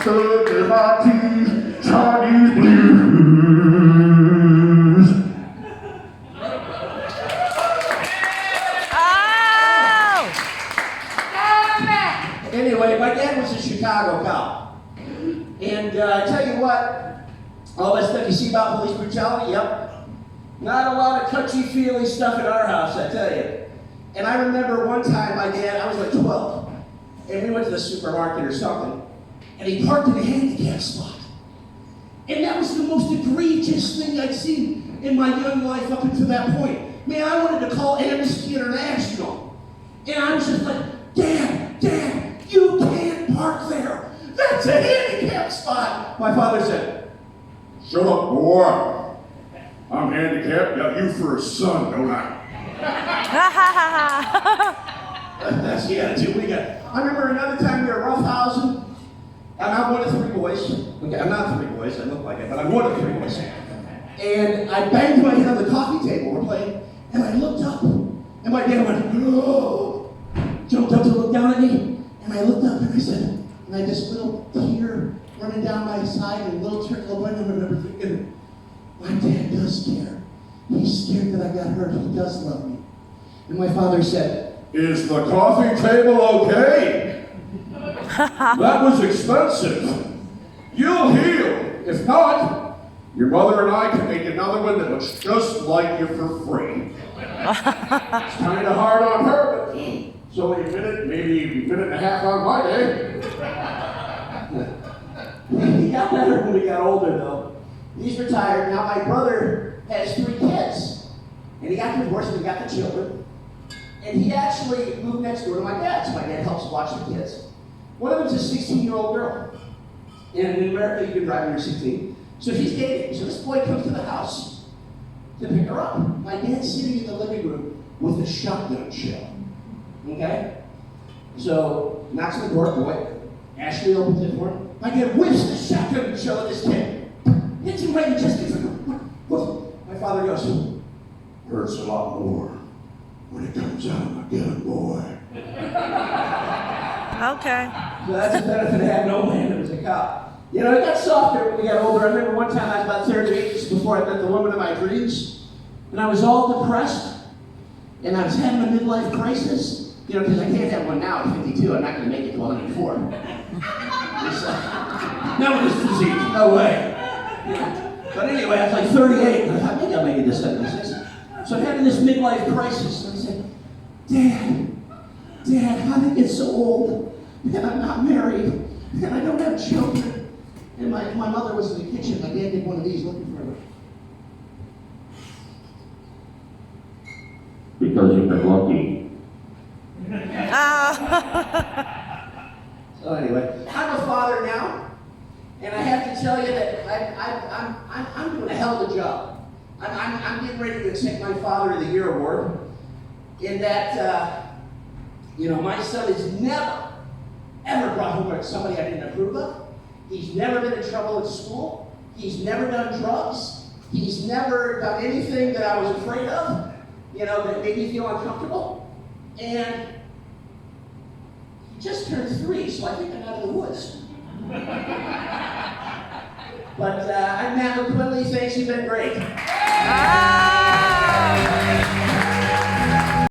stuck in my teeth, Chinese blues. Anyway, my dad was a Chicago cop. And I tell you what, all that stuff you see about police brutality, yep. Not a lot of touchy-feely stuff in our house, I tell you. And I remember one time my dad, I was like 12, and we went to the supermarket or something, and he parked in a handicap spot. And that was the most egregious thing I'd seen in my young life up until that point. Man, I wanted to call Amnesty International. And I was just like, Dad, you can't park there. That's a handicap spot. My father said, Shut up, boy. I'm handicapped, got you for a son, don't I? That's the attitude we got. I remember another time we were roughhousing. I'm one of 3 boys. Okay, I'm not 3 boys, I look like it, but I'm one of 3 boys. And I banged my head on the coffee table, we're playing, and I looked up, and my dad went, oh, jumped up to look down at me, and I looked up and I said, and I had this little tear running down my side, and a little trickle of blood, and I remember thinking, my dad does care. He's scared that I got hurt, he does love me. And my father said, Is the coffee table okay? That was expensive. You'll heal. If not, your mother and I can make another one that looks just like you for free. It's kind of hard on her, but it's only a minute, maybe a minute and a half on my day. He got better when we got older, though. He's retired. Now my brother has 3 kids. And he got divorced and he got the children. And he actually moved next door to my dad, so my dad helps watch the kids. One of them's a 16-year-old girl. And in America, you can drive when you're 16. So she's dating. So this boy comes to the house to pick her up. My dad's sitting in the living room with a shotgun shell. Okay? So, knocks on the door, boy. Ashley opens it for him. My dad whips the shotgun shell at this kid. Hits him right in the chest. What? My father goes, hurts a lot more when it comes out of my gun, boy. Okay. So that's the benefit of having no man that was a cop. You know, it got softer when we got older. I remember one time I was about 38 just before I met the woman of my dreams. And I was all depressed. And I was having a midlife crisis. You know, because I can't have one now at 52. I'm not going to make it to 104. Not with this physique. No way. But anyway, I was like 38, and I thought, maybe I'll make it to 76. So I'm having this midlife crisis, and I said, Dad, how did I get so old? And I'm not married, and I don't have children. And my mother was in the kitchen. My dad did one of these looking for her. Because you've been lucky. So anyway, I'm a father now. And I have to tell you that I'm doing a hell of a job. I'm getting ready to accept my Father of the Year award. In that, my son has never, ever brought home somebody I didn't approve of. He's never been in trouble at school. He's never done drugs. He's never done anything that I was afraid of, that made me feel uncomfortable. And he just turned 3, so I think I'm out of the woods. But I'm Matt McQuinley. Thanks, you've been great.